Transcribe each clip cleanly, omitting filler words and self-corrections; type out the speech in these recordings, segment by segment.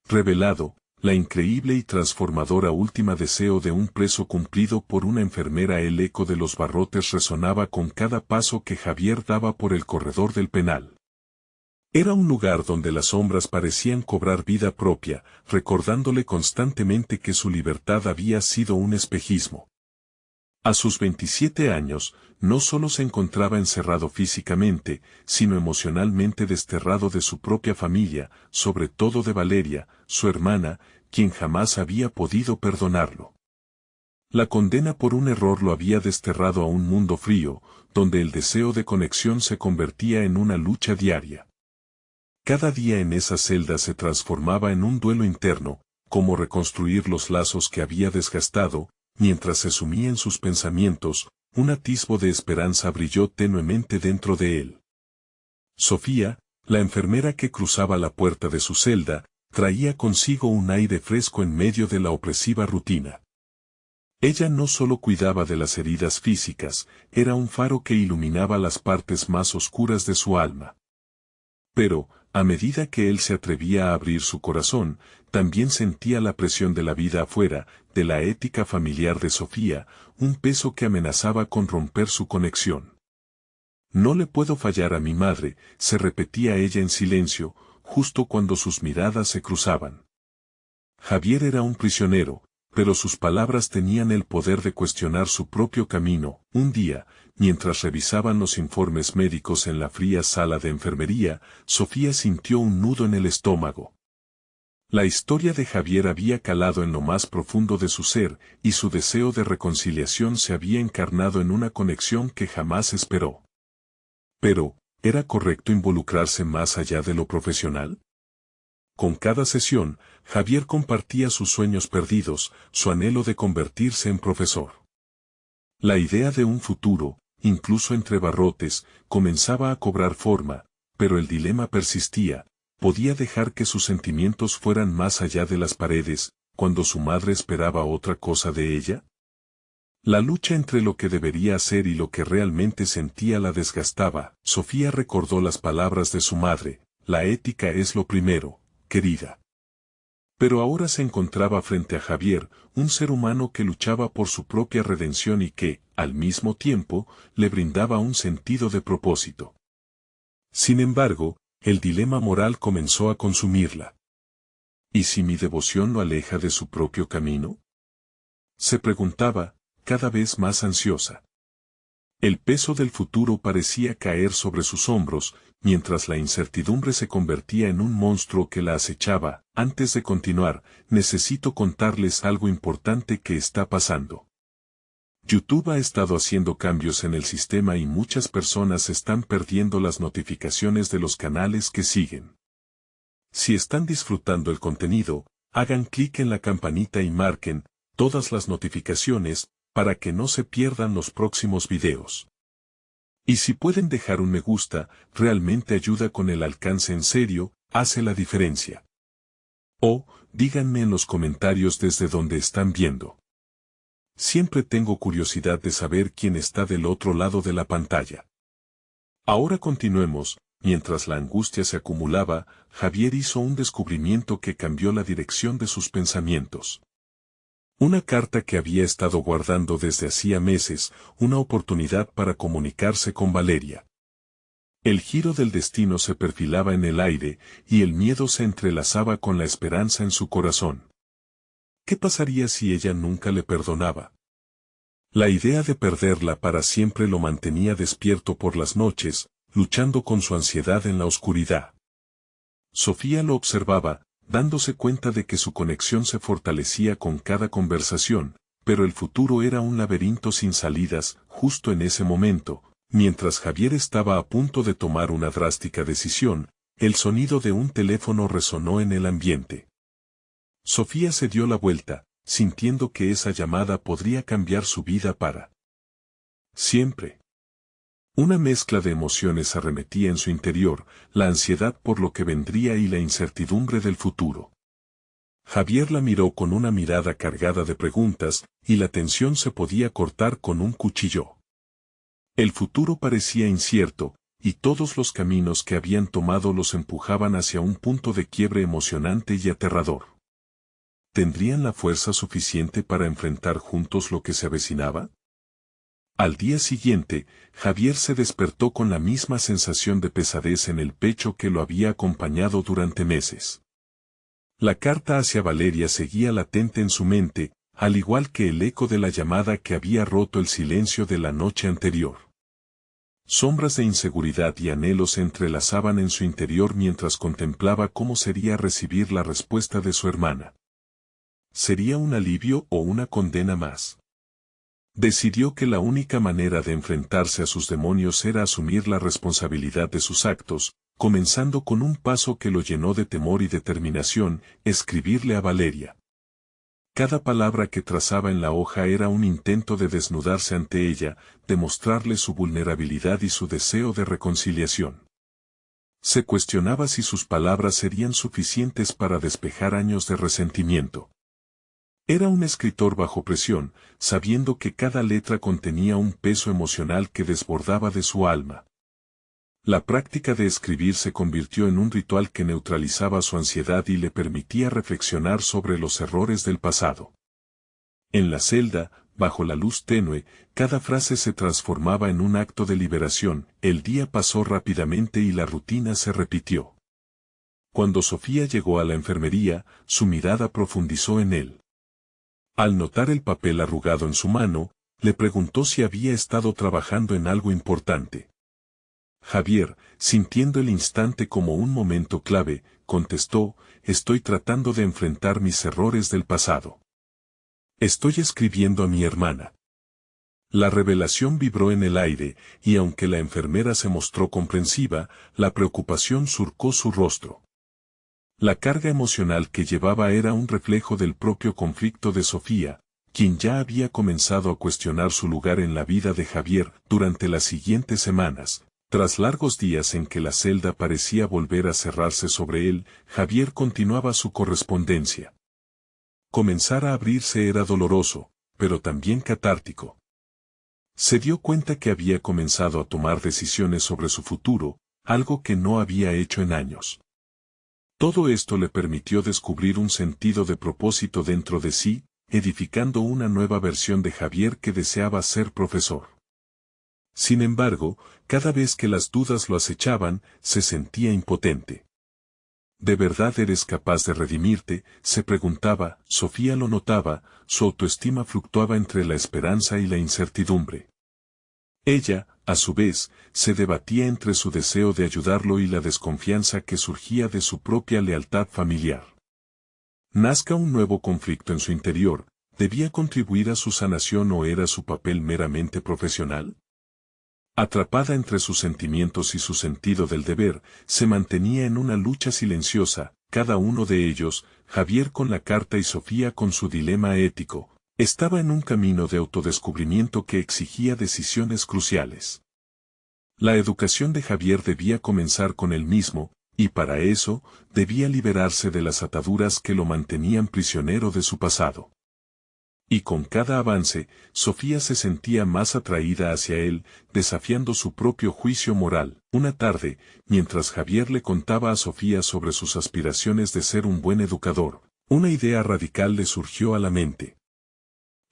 revelado, la increíble y transformadora última deseo de un preso cumplido por una enfermera. El eco de los barrotes resonaba con cada paso que Javier daba por el corredor del penal. Era un lugar donde las sombras parecían cobrar vida propia, recordándole constantemente que su libertad había sido un espejismo. A sus 27 años, no solo se encontraba encerrado físicamente, sino emocionalmente desterrado de su propia familia, sobre todo de Valeria, su hermana, quien jamás había podido perdonarlo. La condena por un error lo había desterrado a un mundo frío, donde el deseo de conexión se convertía en una lucha diaria. Cada día en esa celda se transformaba en un duelo interno, como reconstruir los lazos que había desgastado. Mientras se sumía en sus pensamientos, un atisbo de esperanza brilló tenuemente dentro de él. Sofía, la enfermera que cruzaba la puerta de su celda, traía consigo un aire fresco en medio de la opresiva rutina. Ella no solo cuidaba de las heridas físicas, era un faro que iluminaba las partes más oscuras de su alma. Pero, a medida que él se atrevía a abrir su corazón, también sentía la presión de la vida afuera, de la ética familiar de Sofía, un peso que amenazaba con romper su conexión. No le puedo fallar a mi madre, se repetía ella en silencio, justo cuando sus miradas se cruzaban. Javier era un prisionero, pero sus palabras tenían el poder de cuestionar su propio camino. Un día, mientras revisaban los informes médicos en la fría sala de enfermería, Sofía sintió un nudo en el estómago. La historia de Javier había calado en lo más profundo de su ser, y su deseo de reconciliación se había encarnado en una conexión que jamás esperó. Pero, ¿era correcto involucrarse más allá de lo profesional? Con cada sesión, Javier compartía sus sueños perdidos, su anhelo de convertirse en profesor. La idea de un futuro, incluso entre barrotes, comenzaba a cobrar forma, pero el dilema persistía. ¿Podía dejar que sus sentimientos fueran más allá de las paredes, cuando su madre esperaba otra cosa de ella? La lucha entre lo que debería hacer y lo que realmente sentía la desgastaba. Sofía recordó las palabras de su madre: la ética es lo primero, querida. Pero ahora se encontraba frente a Javier, un ser humano que luchaba por su propia redención y que, al mismo tiempo, le brindaba un sentido de propósito. Sin embargo, el dilema moral comenzó a consumirla. ¿Y si mi devoción lo aleja de su propio camino?, se preguntaba, cada vez más ansiosa. El peso del futuro parecía caer sobre sus hombros, mientras la incertidumbre se convertía en un monstruo que la acechaba. Antes de continuar, necesito contarles algo importante que está pasando. YouTube ha estado haciendo cambios en el sistema y muchas personas están perdiendo las notificaciones de los canales que siguen. Si están disfrutando el contenido, hagan clic en la campanita y marquen todas las notificaciones para que no se pierdan los próximos videos. Y si pueden dejar un me gusta, realmente ayuda con el alcance. En serio, hace la diferencia. O, díganme en los comentarios desde donde están viendo. Siempre tengo curiosidad de saber quién está del otro lado de la pantalla. Ahora continuemos. Mientras la angustia se acumulaba, Javier hizo un descubrimiento que cambió la dirección de sus pensamientos. Una carta que había estado guardando desde hacía meses, una oportunidad para comunicarse con Valeria. El giro del destino se perfilaba en el aire, y el miedo se entrelazaba con la esperanza en su corazón. ¿Qué pasaría si ella nunca le perdonaba? La idea de perderla para siempre lo mantenía despierto por las noches, luchando con su ansiedad en la oscuridad. Sofía lo observaba, dándose cuenta de que su conexión se fortalecía con cada conversación, pero el futuro era un laberinto sin salidas. Justo en ese momento, mientras Javier estaba a punto de tomar una drástica decisión, el sonido de un teléfono resonó en el ambiente. Sofía se dio la vuelta, sintiendo que esa llamada podría cambiar su vida para siempre. Una mezcla de emociones arremetía en su interior, la ansiedad por lo que vendría y la incertidumbre del futuro. Javier la miró con una mirada cargada de preguntas, y la tensión se podía cortar con un cuchillo. El futuro parecía incierto, y todos los caminos que habían tomado los empujaban hacia un punto de quiebre emocionante y aterrador. ¿Tendrían la fuerza suficiente para enfrentar juntos lo que se avecinaba? Al día siguiente, Javier se despertó con la misma sensación de pesadez en el pecho que lo había acompañado durante meses. La carta hacia Valeria seguía latente en su mente, al igual que el eco de la llamada que había roto el silencio de la noche anterior. Sombras de inseguridad y anhelos se entrelazaban en su interior mientras contemplaba cómo sería recibir la respuesta de su hermana. ¿Sería un alivio o una condena más? Decidió que la única manera de enfrentarse a sus demonios era asumir la responsabilidad de sus actos, comenzando con un paso que lo llenó de temor y determinación: escribirle a Valeria. Cada palabra que trazaba en la hoja era un intento de desnudarse ante ella, de mostrarle su vulnerabilidad y su deseo de reconciliación. Se cuestionaba si sus palabras serían suficientes para despejar años de resentimiento. Era un escritor bajo presión, sabiendo que cada letra contenía un peso emocional que desbordaba de su alma. La práctica de escribir se convirtió en un ritual que neutralizaba su ansiedad y le permitía reflexionar sobre los errores del pasado. En la celda, bajo la luz tenue, cada frase se transformaba en un acto de liberación. El día pasó rápidamente y la rutina se repitió. Cuando Sofía llegó a la enfermería, su mirada profundizó en él. Al notar el papel arrugado en su mano, le preguntó si había estado trabajando en algo importante. Javier, sintiendo el instante como un momento clave, contestó: estoy tratando de enfrentar mis errores del pasado. Estoy escribiendo a mi hermana. La revelación vibró en el aire, y aunque la enfermera se mostró comprensiva, la preocupación surcó su rostro. La carga emocional que llevaba era un reflejo del propio conflicto de Sofía, quien ya había comenzado a cuestionar su lugar en la vida de Javier. Durante las siguientes semanas, tras largos días en que la celda parecía volver a cerrarse sobre él, Javier continuaba su correspondencia. Comenzar a abrirse era doloroso, pero también catártico. Se dio cuenta que había comenzado a tomar decisiones sobre su futuro, algo que no había hecho en años. Todo esto le permitió descubrir un sentido de propósito dentro de sí, edificando una nueva versión de Javier que deseaba ser profesor. Sin embargo, cada vez que las dudas lo acechaban, se sentía impotente. ¿De verdad eres capaz de redimirte?, se preguntaba. Sofía lo notaba, su autoestima fluctuaba entre la esperanza y la incertidumbre. Ella, a su vez, se debatía entre su deseo de ayudarlo y la desconfianza que surgía de su propia lealtad familiar. Nazca un nuevo conflicto en su interior, ¿debía contribuir a su sanación o era su papel meramente profesional? Atrapada entre sus sentimientos y su sentido del deber, se mantenía en una lucha silenciosa, cada uno de ellos, Javier con la carta y Sofía con su dilema ético. Estaba en un camino de autodescubrimiento que exigía decisiones cruciales. La educación de Javier debía comenzar con él mismo, y para eso, debía liberarse de las ataduras que lo mantenían prisionero de su pasado. Y con cada avance, Sofía se sentía más atraída hacia él, desafiando su propio juicio moral. Una tarde, mientras Javier le contaba a Sofía sobre sus aspiraciones de ser un buen educador, una idea radical le surgió a la mente.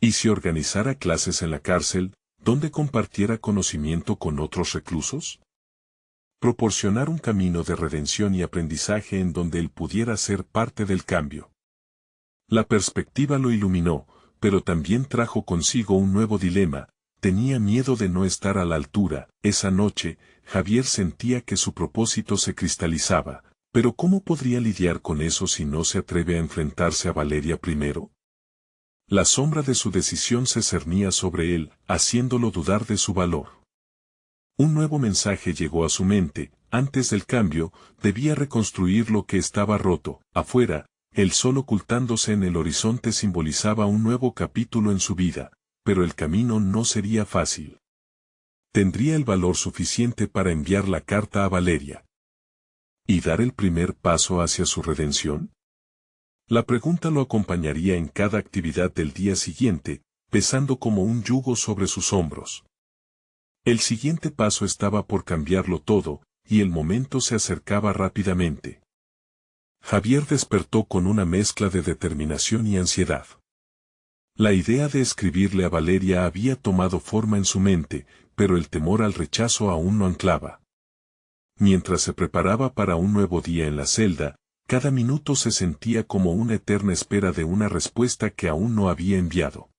¿Y si organizara clases en la cárcel, donde compartiera conocimiento con otros reclusos? Proporcionar un camino de redención y aprendizaje en donde él pudiera ser parte del cambio. La perspectiva lo iluminó, pero también trajo consigo un nuevo dilema. Tenía miedo de no estar a la altura. Esa noche, Javier sentía que su propósito se cristalizaba, pero ¿cómo podría lidiar con eso si no se atreve a enfrentarse a Valeria primero? La sombra de su decisión se cernía sobre él, haciéndolo dudar de su valor. Un nuevo mensaje llegó a su mente: antes del cambio, debía reconstruir lo que estaba roto. Afuera, el sol ocultándose en el horizonte simbolizaba un nuevo capítulo en su vida, pero el camino no sería fácil. ¿Tendría el valor suficiente para enviar la carta a Valeria y dar el primer paso hacia su redención? La pregunta lo acompañaría en cada actividad del día siguiente, pesando como un yugo sobre sus hombros. El siguiente paso estaba por cambiarlo todo, y el momento se acercaba rápidamente. Javier despertó con una mezcla de determinación y ansiedad. La idea de escribirle a Valeria había tomado forma en su mente, pero el temor al rechazo aún no anclaba. Mientras se preparaba para un nuevo día en la celda, cada minuto se sentía como una eterna espera de una respuesta que aún no había enviado.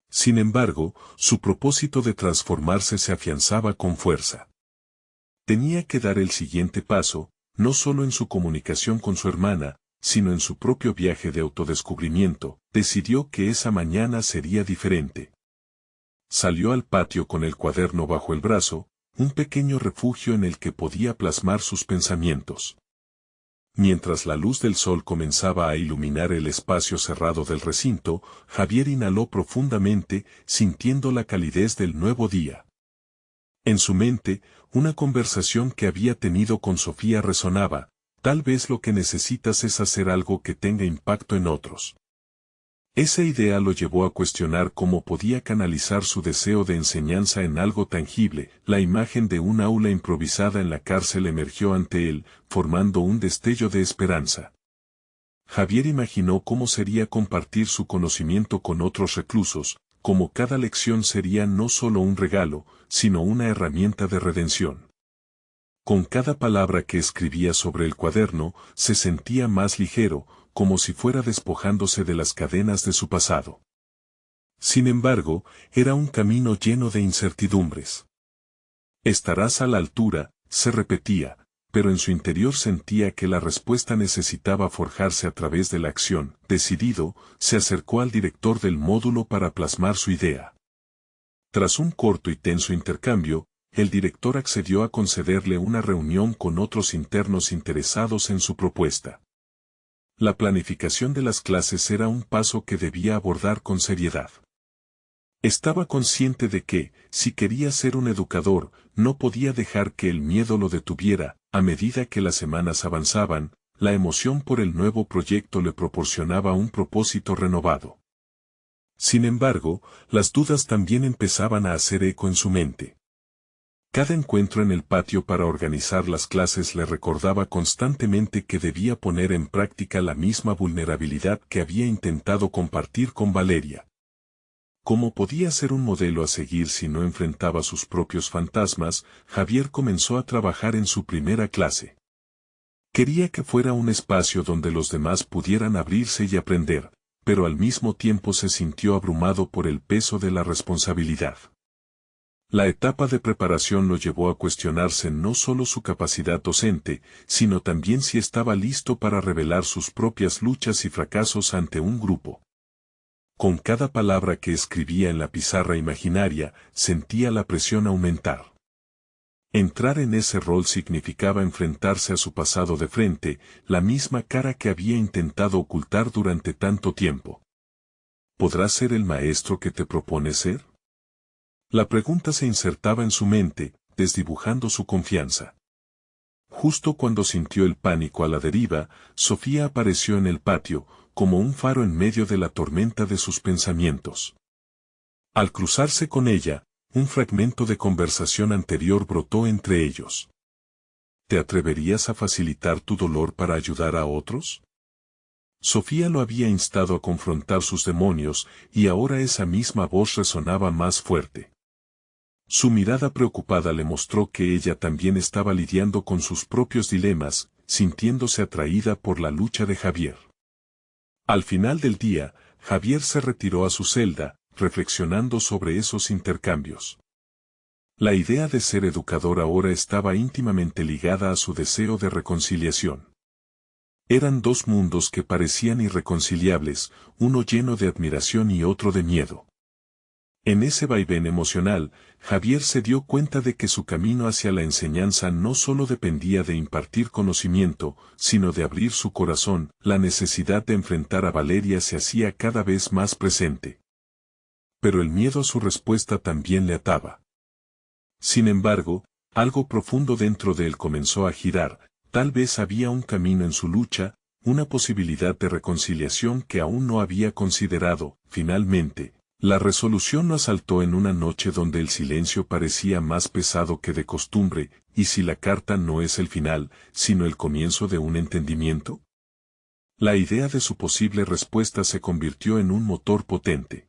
Sin embargo, su propósito de transformarse se afianzaba con fuerza. Tenía que dar el siguiente paso, no solo en su comunicación con su hermana, sino en su propio viaje de autodescubrimiento. Decidió que esa mañana sería diferente. Salió al patio con el cuaderno bajo el brazo, un pequeño refugio en el que podía plasmar sus pensamientos. Mientras la luz del sol comenzaba a iluminar el espacio cerrado del recinto, Javier inhaló profundamente, sintiendo la calidez del nuevo día. En su mente, una conversación que había tenido con Sofía resonaba: tal vez lo que necesitas es hacer algo que tenga impacto en otros. Esa idea lo llevó a cuestionar cómo podía canalizar su deseo de enseñanza en algo tangible. La imagen de un aula improvisada en la cárcel emergió ante él, formando un destello de esperanza. Javier imaginó cómo sería compartir su conocimiento con otros reclusos, cómo cada lección sería no solo un regalo, sino una herramienta de redención. Con cada palabra que escribía sobre el cuaderno, se sentía más ligero, como si fuera despojándose de las cadenas de su pasado. Sin embargo, era un camino lleno de incertidumbres. Estarás a la altura, se repetía, pero en su interior sentía que la respuesta necesitaba forjarse a través de la acción. Decidido, se acercó al director del módulo para plasmar su idea. Tras un corto y tenso intercambio, el director accedió a concederle una reunión con otros internos interesados en su propuesta. La planificación de las clases era un paso que debía abordar con seriedad. Estaba consciente de que, si quería ser un educador, no podía dejar que el miedo lo detuviera. A medida que las semanas avanzaban, la emoción por el nuevo proyecto le proporcionaba un propósito renovado. Sin embargo, las dudas también empezaban a hacer eco en su mente. Cada encuentro en el patio para organizar las clases le recordaba constantemente que debía poner en práctica la misma vulnerabilidad que había intentado compartir con Valeria. ¿Cómo podía ser un modelo a seguir si no enfrentaba sus propios fantasmas? Javier comenzó a trabajar en su primera clase. Quería que fuera un espacio donde los demás pudieran abrirse y aprender, pero al mismo tiempo se sintió abrumado por el peso de la responsabilidad. La etapa de preparación lo llevó a cuestionarse no solo su capacidad docente, sino también si estaba listo para revelar sus propias luchas y fracasos ante un grupo. Con cada palabra que escribía en la pizarra imaginaria, sentía la presión aumentar. Entrar en ese rol significaba enfrentarse a su pasado de frente, la misma cara que había intentado ocultar durante tanto tiempo. ¿Podrás ser el maestro que te propones ser? La pregunta se insertaba en su mente, desdibujando su confianza. Justo cuando sintió el pánico a la deriva, Sofía apareció en el patio, como un faro en medio de la tormenta de sus pensamientos. Al cruzarse con ella, un fragmento de conversación anterior brotó entre ellos. ¿Te atreverías a facilitar tu dolor para ayudar a otros? Sofía lo había instado a confrontar sus demonios, y ahora esa misma voz resonaba más fuerte. Su mirada preocupada le mostró que ella también estaba lidiando con sus propios dilemas, sintiéndose atraída por la lucha de Javier. Al final del día, Javier se retiró a su celda, reflexionando sobre esos intercambios. La idea de ser educador ahora estaba íntimamente ligada a su deseo de reconciliación. Eran dos mundos que parecían irreconciliables, uno lleno de admiración y otro de miedo. En ese vaivén emocional, Javier se dio cuenta de que su camino hacia la enseñanza no solo dependía de impartir conocimiento, sino de abrir su corazón. La necesidad de enfrentar a Valeria se hacía cada vez más presente. Pero el miedo a su respuesta también le ataba. Sin embargo, algo profundo dentro de él comenzó a girar. Tal vez había un camino en su lucha, una posibilidad de reconciliación que aún no había considerado. Finalmente, La resolución lo asaltó en una noche donde el silencio parecía más pesado que de costumbre, ¿y si la carta no es el final, sino el comienzo de un entendimiento? La idea de su posible respuesta se convirtió en un motor potente.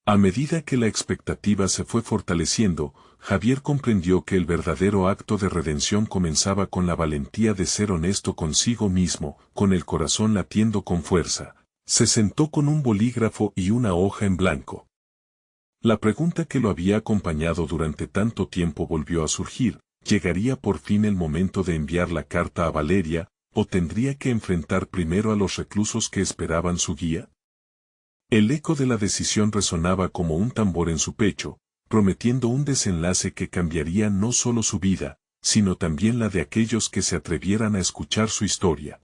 A medida que la expectativa se fue fortaleciendo, Javier comprendió que el verdadero acto de redención comenzaba con la valentía de ser honesto consigo mismo, con el corazón latiendo con fuerza. Se sentó con un bolígrafo y una hoja en blanco. La pregunta que lo había acompañado durante tanto tiempo volvió a surgir: ¿llegaría por fin el momento de enviar la carta a Valeria, o tendría que enfrentar primero a los reclusos que esperaban su guía? El eco de la decisión resonaba como un tambor en su pecho, prometiendo un desenlace que cambiaría no solo su vida, sino también la de aquellos que se atrevieran a escuchar su historia.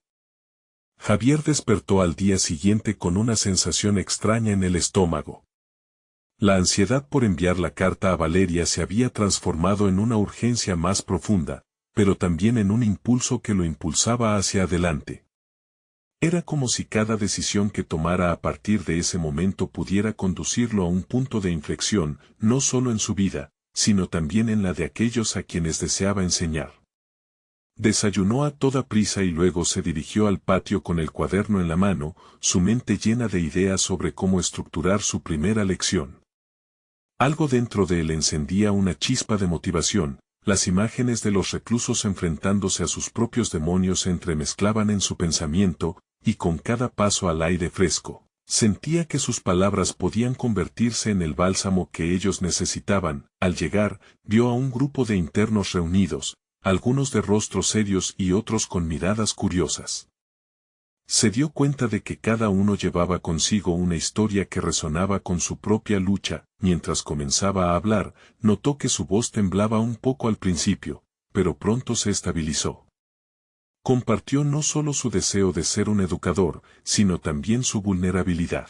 Javier despertó al día siguiente con una sensación extraña en el estómago. La ansiedad por enviar la carta a Valeria se había transformado en una urgencia más profunda, pero también en un impulso que lo impulsaba hacia adelante. Era como si cada decisión que tomara a partir de ese momento pudiera conducirlo a un punto de inflexión, no solo en su vida, sino también en la de aquellos a quienes deseaba enseñar. Desayunó a toda prisa y luego se dirigió al patio con el cuaderno en la mano, su mente llena de ideas sobre cómo estructurar su primera lección. Algo dentro de él encendía una chispa de motivación. Las imágenes de los reclusos enfrentándose a sus propios demonios se entremezclaban en su pensamiento, y con cada paso al aire fresco, sentía que sus palabras podían convertirse en el bálsamo que ellos necesitaban. Al llegar, vio a un grupo de internos reunidos, algunos de rostros serios y otros con miradas curiosas. Se dio cuenta de que cada uno llevaba consigo una historia que resonaba con su propia lucha. Mientras comenzaba a hablar, notó que su voz temblaba un poco al principio, pero pronto se estabilizó. Compartió no solo su deseo de ser un educador, sino también su vulnerabilidad.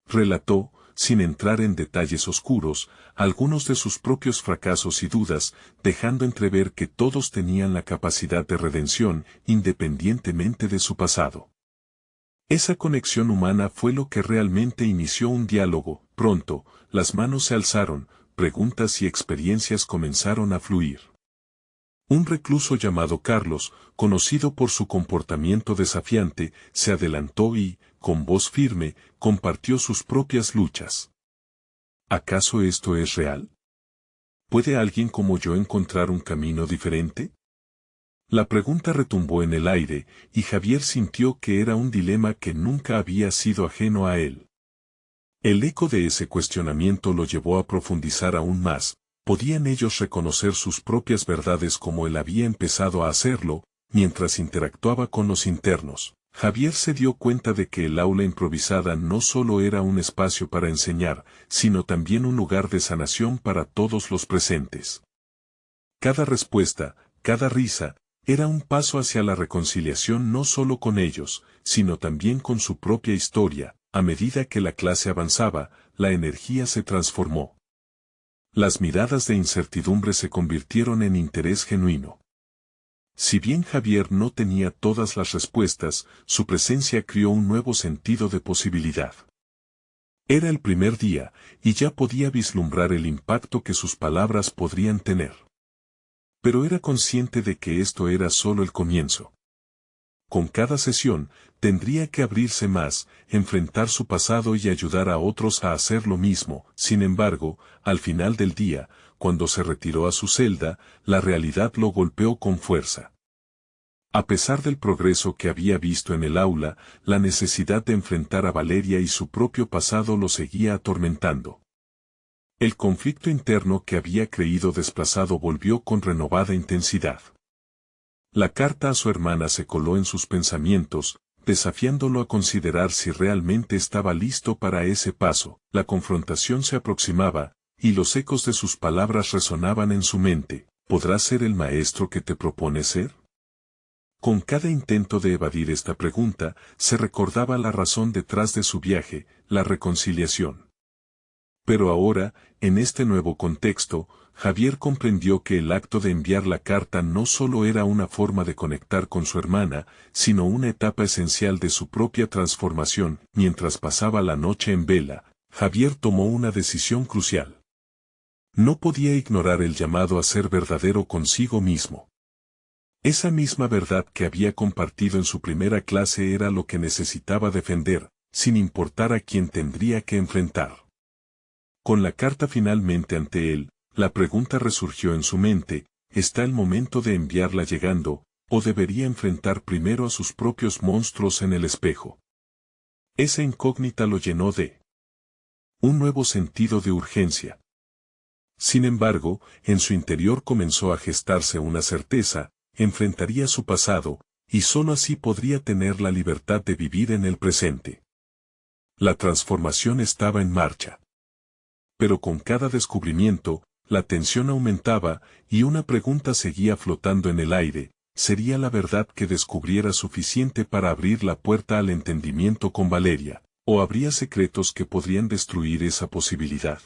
Relató, sin entrar en detalles oscuros, algunos de sus propios fracasos y dudas, dejando entrever que todos tenían la capacidad de redención, independientemente de su pasado. Esa conexión humana fue lo que realmente inició un diálogo. Pronto, las manos se alzaron, preguntas y experiencias comenzaron a fluir. Un recluso llamado Carlos, conocido por su comportamiento desafiante, se adelantó y, con voz firme, compartió sus propias luchas. ¿Acaso esto es real? ¿Puede alguien como yo encontrar un camino diferente? La pregunta retumbó en el aire, y Javier sintió que era un dilema que nunca había sido ajeno a él. El eco de ese cuestionamiento lo llevó a profundizar aún más. ¿Podían ellos reconocer sus propias verdades como él había empezado a hacerlo? Mientras interactuaba con los internos, Javier se dio cuenta de que el aula improvisada no solo era un espacio para enseñar, sino también un lugar de sanación para todos los presentes. Cada respuesta, cada risa, era un paso hacia la reconciliación no solo con ellos, sino también con su propia historia. A medida que la clase avanzaba, la energía se transformó. Las miradas de incertidumbre se convirtieron en interés genuino. Si bien Javier no tenía todas las respuestas, su presencia creó un nuevo sentido de posibilidad. Era el primer día, y ya podía vislumbrar el impacto que sus palabras podrían tener. Pero era consciente de que esto era solo el comienzo. Con cada sesión, tendría que abrirse más, enfrentar su pasado y ayudar a otros a hacer lo mismo. Sin embargo, al final del día, cuando se retiró a su celda, la realidad lo golpeó con fuerza. A pesar del progreso que había visto en el aula, la necesidad de enfrentar a Valeria y su propio pasado lo seguía atormentando. El conflicto interno que había creído desplazado volvió con renovada intensidad. La carta a su hermana se coló en sus pensamientos, desafiándolo a considerar si realmente estaba listo para ese paso. La confrontación se aproximaba, y los ecos de sus palabras resonaban en su mente. ¿Podrás ser el maestro que te propones ser? Con cada intento de evadir esta pregunta, se recordaba la razón detrás de su viaje, la reconciliación. Pero ahora, en este nuevo contexto, Javier comprendió que el acto de enviar la carta no solo era una forma de conectar con su hermana, sino una etapa esencial de su propia transformación. Mientras pasaba la noche en vela, Javier tomó una decisión crucial. No podía ignorar el llamado a ser verdadero consigo mismo. Esa misma verdad que había compartido en su primera clase era lo que necesitaba defender, sin importar a quién tendría que enfrentar. Con la carta finalmente ante él, la pregunta resurgió en su mente: ¿está el momento de enviarla llegando, o debería enfrentar primero a sus propios monstruos en el espejo? Esa incógnita lo llenó de un nuevo sentido de urgencia. Sin embargo, en su interior comenzó a gestarse una certeza: enfrentaría su pasado, y sólo así podría tener la libertad de vivir en el presente. La transformación estaba en marcha. Pero con cada descubrimiento, la tensión aumentaba, y una pregunta seguía flotando en el aire: ¿sería la verdad que descubriera suficiente para abrir la puerta al entendimiento con Valeria, o habría secretos que podrían destruir esa posibilidad?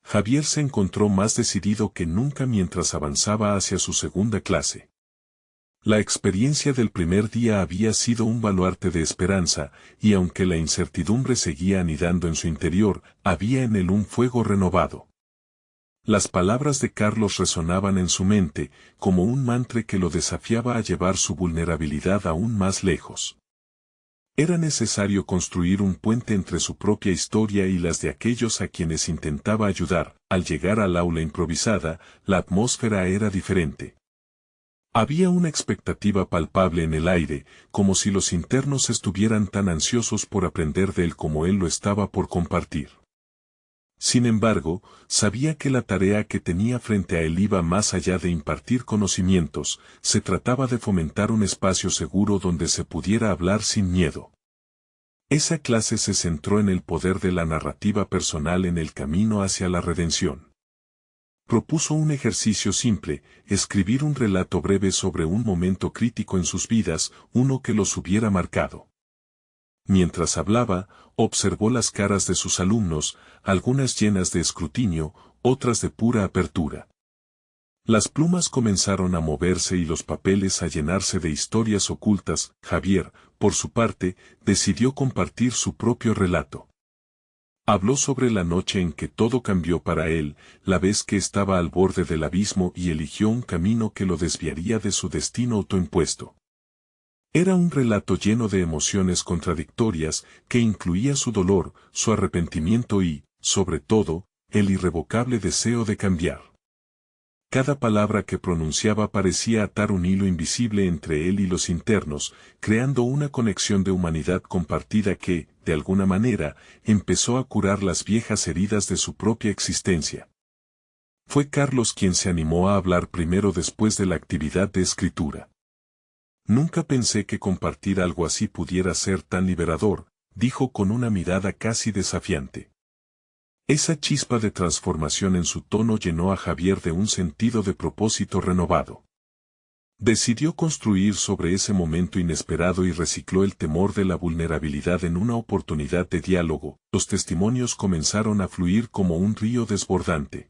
Javier se encontró más decidido que nunca mientras avanzaba hacia su segunda clase. La experiencia del primer día había sido un baluarte de esperanza, y aunque la incertidumbre seguía anidando en su interior, había en él un fuego renovado. Las palabras de Carlos resonaban en su mente, como un mantra que lo desafiaba a llevar su vulnerabilidad aún más lejos. Era necesario construir un puente entre su propia historia y las de aquellos a quienes intentaba ayudar. Al llegar al aula improvisada, la atmósfera era diferente. Había una expectativa palpable en el aire, como si los internos estuvieran tan ansiosos por aprender de él como él lo estaba por compartir. Sin embargo, sabía que la tarea que tenía frente a él iba más allá de impartir conocimientos. Se trataba de fomentar un espacio seguro donde se pudiera hablar sin miedo. Esa clase se centró en el poder de la narrativa personal en el camino hacia la redención. Propuso un ejercicio simple: escribir un relato breve sobre un momento crítico en sus vidas, uno que los hubiera marcado. Mientras hablaba, observó las caras de sus alumnos, algunas llenas de escrutinio, otras de pura apertura. Las plumas comenzaron a moverse y los papeles a llenarse de historias ocultas. Javier, por su parte, decidió compartir su propio relato. Habló sobre la noche en que todo cambió para él, la vez que estaba al borde del abismo y eligió un camino que lo desviaría de su destino autoimpuesto. Era un relato lleno de emociones contradictorias, que incluía su dolor, su arrepentimiento y, sobre todo, el irrevocable deseo de cambiar. Cada palabra que pronunciaba parecía atar un hilo invisible entre él y los internos, creando una conexión de humanidad compartida que, de alguna manera, empezó a curar las viejas heridas de su propia existencia. Fue Carlos quien se animó a hablar primero después de la actividad de escritura. Nunca pensé que compartir algo así pudiera ser tan liberador, dijo con una mirada casi desafiante. Esa chispa de transformación en su tono llenó a Javier de un sentido de propósito renovado. Decidió construir sobre ese momento inesperado y recicló el temor de la vulnerabilidad en una oportunidad de diálogo. Los testimonios comenzaron a fluir como un río desbordante.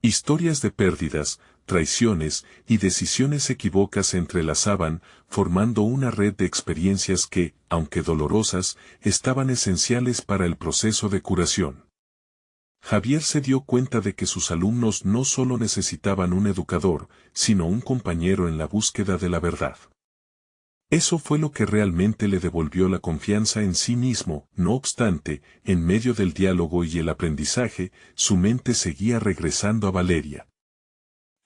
Historias de pérdidas, traiciones y decisiones equívocas se entrelazaban, formando una red de experiencias que, aunque dolorosas, estaban esenciales para el proceso de curación. Javier se dio cuenta de que sus alumnos no solo necesitaban un educador, sino un compañero en la búsqueda de la verdad. Eso fue lo que realmente le devolvió la confianza en sí mismo. No obstante, en medio del diálogo y el aprendizaje, su mente seguía regresando a Valeria.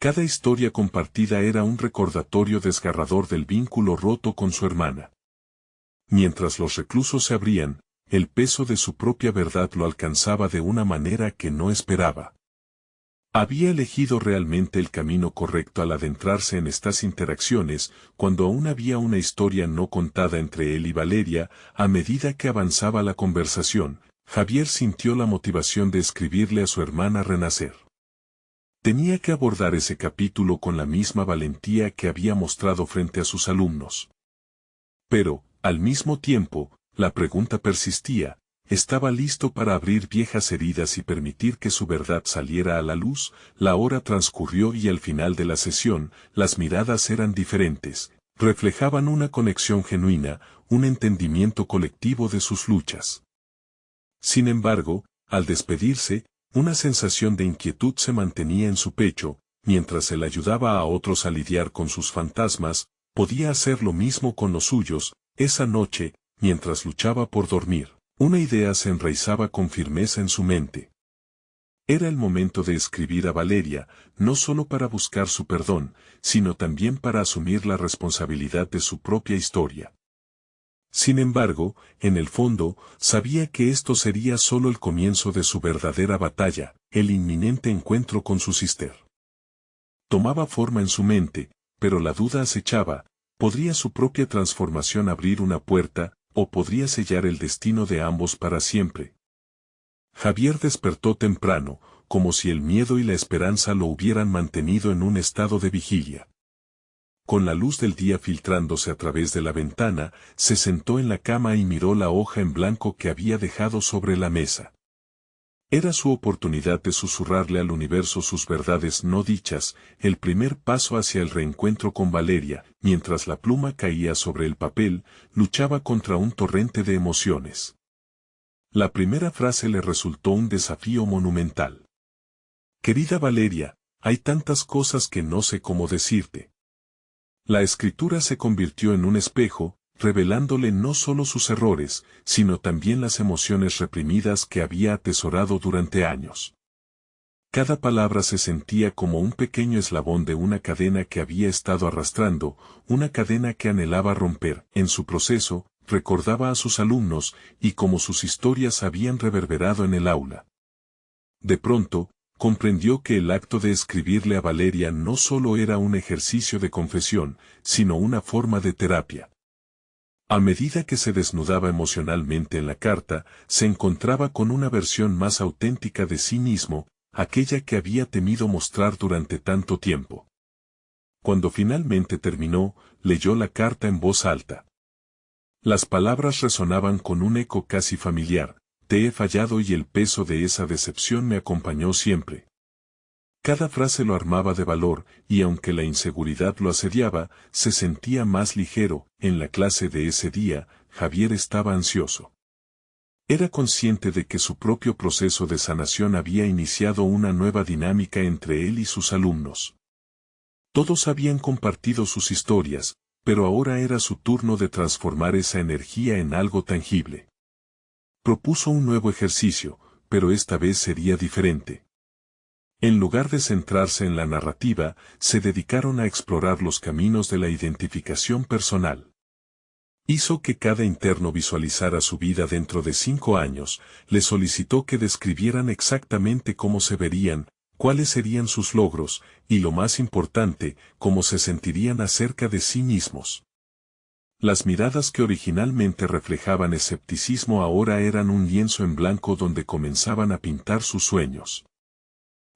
Cada historia compartida era un recordatorio desgarrador del vínculo roto con su hermana. Mientras los reclusos se abrían, el peso de su propia verdad lo alcanzaba de una manera que no esperaba. Había elegido realmente el camino correcto al adentrarse en estas interacciones, cuando aún había una historia no contada entre él y Valeria. A medida que avanzaba la conversación, Javier sintió la motivación de escribirle a su hermana renacer. Tenía que abordar ese capítulo con la misma valentía que había mostrado frente a sus alumnos. Pero, al mismo tiempo, la pregunta persistía: ¿estaba listo para abrir viejas heridas y permitir que su verdad saliera a la luz? La hora transcurrió y al final de la sesión, las miradas eran diferentes, reflejaban una conexión genuina, un entendimiento colectivo de sus luchas. Sin embargo, al despedirse, una sensación de inquietud se mantenía en su pecho, mientras él ayudaba a otros a lidiar con sus fantasmas, podía hacer lo mismo con los suyos. Esa noche, mientras luchaba por dormir, una idea se enraizaba con firmeza en su mente. Era el momento de escribir a Valeria, no solo para buscar su perdón, sino también para asumir la responsabilidad de su propia historia. Sin embargo, en el fondo, sabía que esto sería solo el comienzo de su verdadera batalla, el inminente encuentro con su sister. Tomaba forma en su mente, pero la duda acechaba: ¿podría su propia transformación abrir una puerta, o podría sellar el destino de ambos para siempre? Javier despertó temprano, como si el miedo y la esperanza lo hubieran mantenido en un estado de vigilia. Con la luz del día filtrándose a través de la ventana, se sentó en la cama y miró la hoja en blanco que había dejado sobre la mesa. Era su oportunidad de susurrarle al universo sus verdades no dichas, el primer paso hacia el reencuentro con Valeria. Mientras la pluma caía sobre el papel, luchaba contra un torrente de emociones. La primera frase le resultó un desafío monumental. Querida Valeria, hay tantas cosas que no sé cómo decirte. La escritura se convirtió en un espejo, revelándole no solo sus errores, sino también las emociones reprimidas que había atesorado durante años. Cada palabra se sentía como un pequeño eslabón de una cadena que había estado arrastrando, una cadena que anhelaba romper. En su proceso, recordaba a sus alumnos, y cómo sus historias habían reverberado en el aula. De pronto, comprendió que el acto de escribirle a Valeria no solo era un ejercicio de confesión, sino una forma de terapia. A medida que se desnudaba emocionalmente en la carta, se encontraba con una versión más auténtica de sí mismo, aquella que había temido mostrar durante tanto tiempo. Cuando finalmente terminó, leyó la carta en voz alta. Las palabras resonaban con un eco casi familiar: te he fallado y el peso de esa decepción me acompañó siempre. Cada frase lo armaba de valor, y aunque la inseguridad lo asediaba, se sentía más ligero. En la clase de ese día, Javier estaba ansioso. Era consciente de que su propio proceso de sanación había iniciado una nueva dinámica entre él y sus alumnos. Todos habían compartido sus historias, pero ahora era su turno de transformar esa energía en algo tangible. Propuso un nuevo ejercicio, pero esta vez sería diferente. En lugar de centrarse en la narrativa, se dedicaron a explorar los caminos de la identificación personal. Hizo que cada interno visualizara su vida dentro de 5 años, le solicitó que describieran exactamente cómo se verían, cuáles serían sus logros, y lo más importante, cómo se sentirían acerca de sí mismos. Las miradas que originalmente reflejaban escepticismo ahora eran un lienzo en blanco donde comenzaban a pintar sus sueños.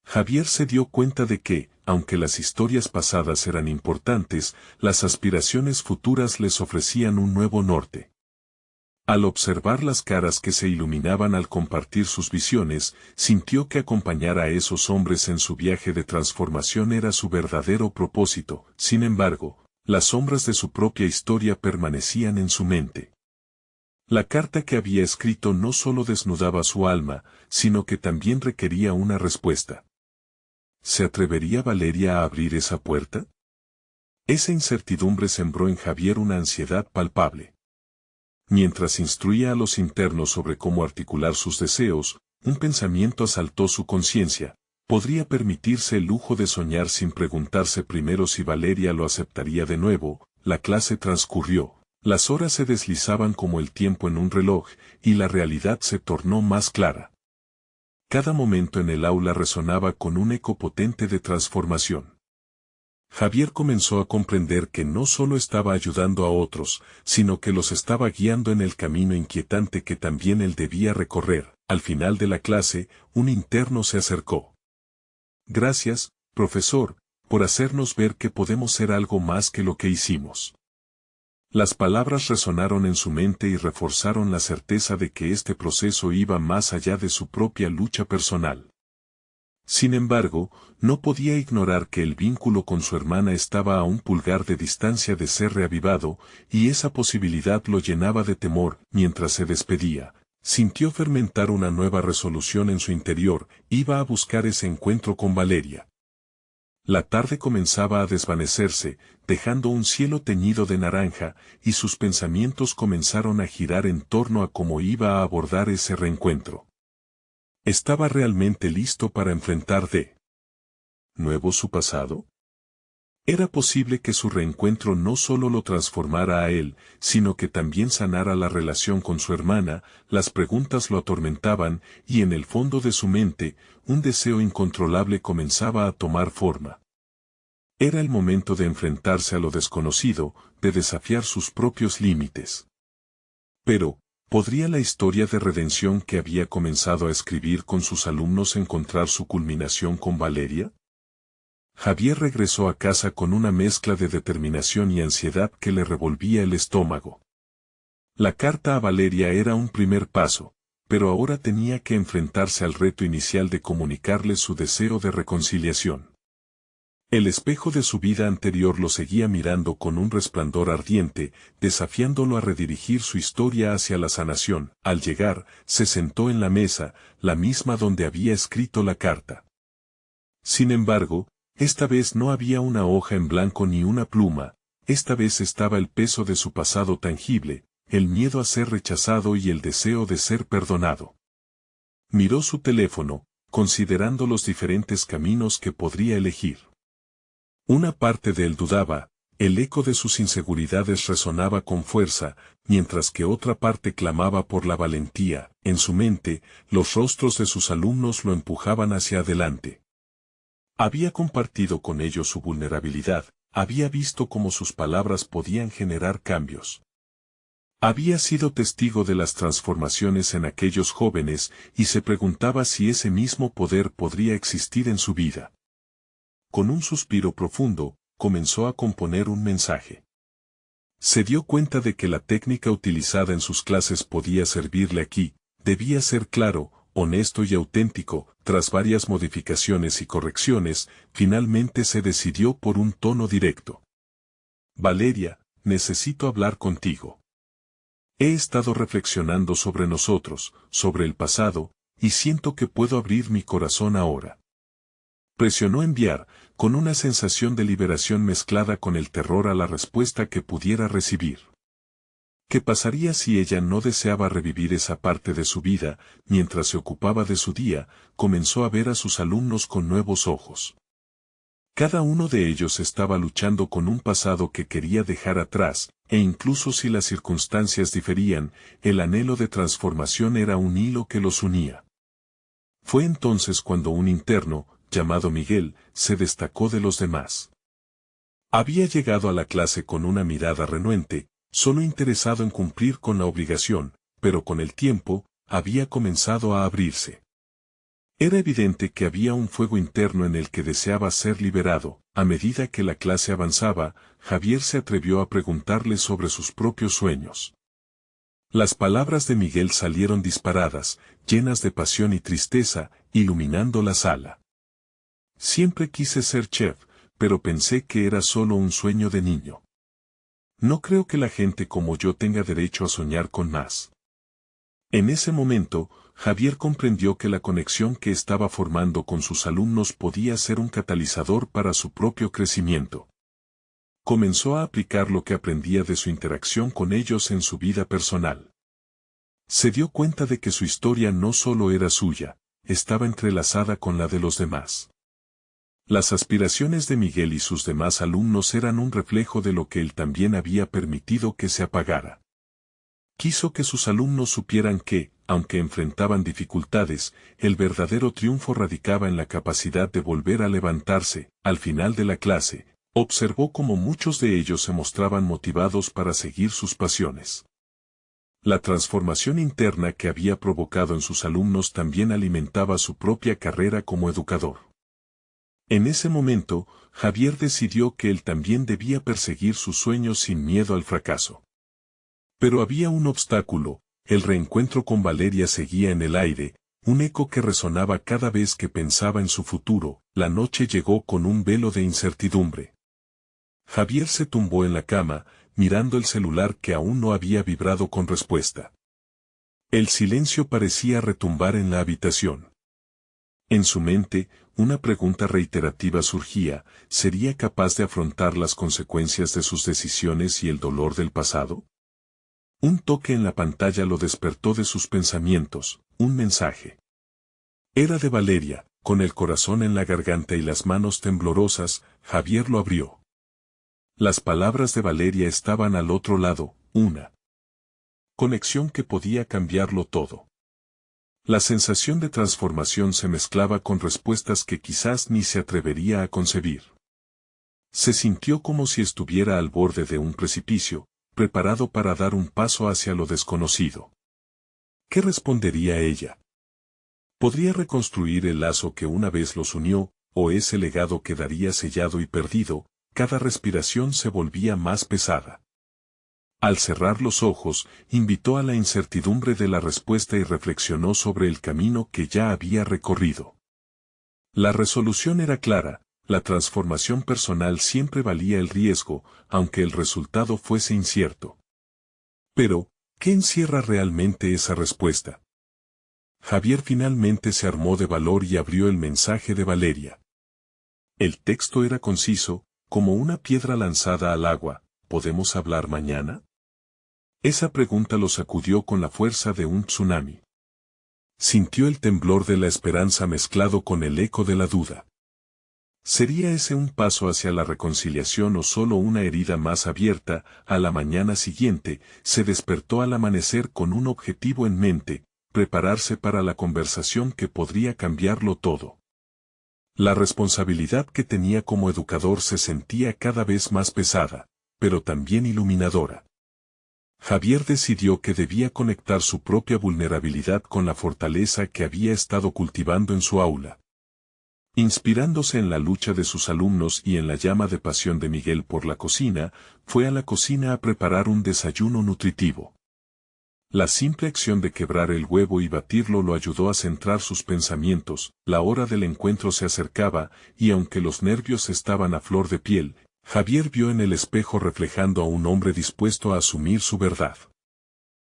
Javier se dio cuenta de que, aunque las historias pasadas eran importantes, las aspiraciones futuras les ofrecían un nuevo norte. Al observar las caras que se iluminaban al compartir sus visiones, sintió que acompañar a esos hombres en su viaje de transformación era su verdadero propósito. Sin embargo, las sombras de su propia historia permanecían en su mente. La carta que había escrito no solo desnudaba su alma, sino que también requería una respuesta. ¿Se atrevería Valeria a abrir esa puerta? Esa incertidumbre sembró en Javier una ansiedad palpable. Mientras instruía a los internos sobre cómo articular sus deseos, un pensamiento asaltó su conciencia: podría permitirse el lujo de soñar sin preguntarse primero si Valeria lo aceptaría de nuevo. La clase transcurrió, las horas se deslizaban como el tiempo en un reloj, y la realidad se tornó más clara. Cada momento en el aula resonaba con un eco potente de transformación. Javier comenzó a comprender que no solo estaba ayudando a otros, sino que los estaba guiando en el camino inquietante que también él debía recorrer. Al final de la clase, un interno se acercó. Gracias, profesor, por hacernos ver que podemos ser algo más que lo que hicimos. Las palabras resonaron en su mente y reforzaron la certeza de que este proceso iba más allá de su propia lucha personal. Sin embargo, no podía ignorar que el vínculo con su hermana estaba a un pulgar de distancia de ser reavivado, y esa posibilidad lo llenaba de temor. Mientras se despedía, Sintió fermentar una nueva resolución en su interior, iba a buscar ese encuentro con Valeria. La tarde comenzaba a desvanecerse, dejando un cielo teñido de naranja, y sus pensamientos comenzaron a girar en torno a cómo iba a abordar ese reencuentro. ¿Estaba realmente listo para enfrentar de nuevo su pasado? Era posible que su reencuentro no solo lo transformara a él, sino que también sanara la relación con su hermana. Las preguntas lo atormentaban, y en el fondo de su mente, un deseo incontrolable comenzaba a tomar forma. Era el momento de enfrentarse a lo desconocido, de desafiar sus propios límites. Pero, ¿podría la historia de redención que había comenzado a escribir con sus alumnos encontrar su culminación con Valeria? Javier regresó a casa con una mezcla de determinación y ansiedad que le revolvía el estómago. La carta a Valeria era un primer paso, pero ahora tenía que enfrentarse al reto inicial de comunicarle su deseo de reconciliación. El espejo de su vida anterior lo seguía mirando con un resplandor ardiente, desafiándolo a redirigir su historia hacia la sanación. Al llegar, se sentó en la mesa, la misma donde había escrito la carta. Sin embargo, esta vez no había una hoja en blanco ni una pluma, esta vez estaba el peso de su pasado tangible, el miedo a ser rechazado y el deseo de ser perdonado. Miró su teléfono, considerando los diferentes caminos que podría elegir. Una parte de él dudaba, el eco de sus inseguridades resonaba con fuerza, mientras que otra parte clamaba por la valentía. En su mente, los rostros de sus alumnos lo empujaban hacia adelante. Había compartido con ellos su vulnerabilidad, había visto cómo sus palabras podían generar cambios. Había sido testigo de las transformaciones en aquellos jóvenes y se preguntaba si ese mismo poder podría existir en su vida. Con un suspiro profundo, comenzó a componer un mensaje. Se dio cuenta de que la técnica utilizada en sus clases podía servirle aquí, debía ser claro, honesto y auténtico. Tras varias modificaciones y correcciones, finalmente se decidió por un tono directo. Valeria, necesito hablar contigo. He estado reflexionando sobre nosotros, sobre el pasado, y siento que puedo abrir mi corazón ahora. Presionó enviar, con una sensación de liberación mezclada con el terror a la respuesta que pudiera recibir. ¿Qué pasaría si ella no deseaba revivir esa parte de su vida? Mientras se ocupaba de su día, comenzó a ver a sus alumnos con nuevos ojos. Cada uno de ellos estaba luchando con un pasado que quería dejar atrás, e incluso si las circunstancias diferían, el anhelo de transformación era un hilo que los unía. Fue entonces cuando un interno, llamado Miguel, se destacó de los demás. Había llegado a la clase con una mirada renuente, solo interesado en cumplir con la obligación, pero con el tiempo, había comenzado a abrirse. Era evidente que había un fuego interno en el que deseaba ser liberado. A medida que la clase avanzaba, Javier se atrevió a preguntarle sobre sus propios sueños. Las palabras de Miguel salieron disparadas, llenas de pasión y tristeza, iluminando la sala. Siempre quise ser chef, pero pensé que era solo un sueño de niño. No creo que la gente como yo tenga derecho a soñar con más. En ese momento, Javier comprendió que la conexión que estaba formando con sus alumnos podía ser un catalizador para su propio crecimiento. Comenzó a aplicar lo que aprendía de su interacción con ellos en su vida personal. Se dio cuenta de que su historia no solo era suya, estaba entrelazada con la de los demás. Las aspiraciones de Miguel y sus demás alumnos eran un reflejo de lo que él también había permitido que se apagara. Quiso que sus alumnos supieran que, aunque enfrentaban dificultades, el verdadero triunfo radicaba en la capacidad de volver a levantarse. Al final de la clase, observó cómo muchos de ellos se mostraban motivados para seguir sus pasiones. La transformación interna que había provocado en sus alumnos también alimentaba su propia carrera como educador. En ese momento, Javier decidió que él también debía perseguir sus sueños sin miedo al fracaso. Pero había un obstáculo, el reencuentro con Valeria seguía en el aire, un eco que resonaba cada vez que pensaba en su futuro. La noche llegó con un velo de incertidumbre. Javier se tumbó en la cama, mirando el celular que aún no había vibrado con respuesta. El silencio parecía retumbar en la habitación. En su mente, una pregunta reiterativa surgía: ¿sería capaz de afrontar las consecuencias de sus decisiones y el dolor del pasado? Un toque en la pantalla lo despertó de sus pensamientos, un mensaje. Era de Valeria. Con el corazón en la garganta y las manos temblorosas, Javier lo abrió. Las palabras de Valeria estaban al otro lado, una conexión que podía cambiarlo todo. La sensación de transformación se mezclaba con respuestas que quizás ni se atrevería a concebir. Se sintió como si estuviera al borde de un precipicio, preparado para dar un paso hacia lo desconocido. ¿Qué respondería ella? ¿Podría reconstruir el lazo que una vez los unió, o ese legado quedaría sellado y perdido? Cada respiración se volvía más pesada. Al cerrar los ojos, invitó a la incertidumbre de la respuesta y reflexionó sobre el camino que ya había recorrido. La resolución era clara: la transformación personal siempre valía el riesgo, aunque el resultado fuese incierto. Pero, ¿qué encierra realmente esa respuesta? Javier finalmente se armó de valor y abrió el mensaje de Valeria. El texto era conciso, como una piedra lanzada al agua. ¿Podemos hablar mañana? Esa pregunta lo sacudió con la fuerza de un tsunami. Sintió el temblor de la esperanza mezclado con el eco de la duda. ¿Sería ese un paso hacia la reconciliación o solo una herida más abierta? A la mañana siguiente, se despertó al amanecer con un objetivo en mente: prepararse para la conversación que podría cambiarlo todo. La responsabilidad que tenía como educador se sentía cada vez más pesada, pero también iluminadora. Javier decidió que debía conectar su propia vulnerabilidad con la fortaleza que había estado cultivando en su aula. Inspirándose en la lucha de sus alumnos y en la llama de pasión de Miguel por la cocina, fue a la cocina a preparar un desayuno nutritivo. La simple acción de quebrar el huevo y batirlo lo ayudó a centrar sus pensamientos. La hora del encuentro se acercaba, y aunque los nervios estaban a flor de piel, Javier vio en el espejo reflejando a un hombre dispuesto a asumir su verdad.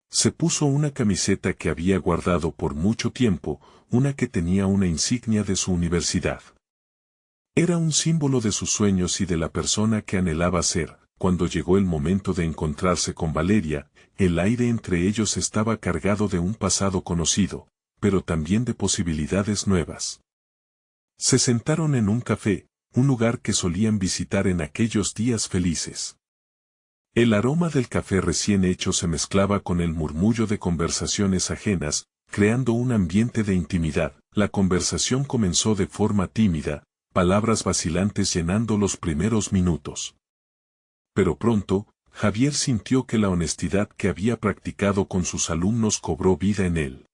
Se puso una camiseta que había guardado por mucho tiempo, una que tenía una insignia de su universidad. Era un símbolo de sus sueños y de la persona que anhelaba ser. Cuando llegó el momento de encontrarse con Valeria, el aire entre ellos estaba cargado de un pasado conocido, pero también de posibilidades nuevas. Se sentaron en un café, un lugar que solían visitar en aquellos días felices. El aroma del café recién hecho se mezclaba con el murmullo de conversaciones ajenas, creando un ambiente de intimidad. La conversación comenzó de forma tímida, palabras vacilantes llenando los primeros minutos. Pero pronto, Javier sintió que la honestidad que había practicado con sus alumnos cobró vida en él.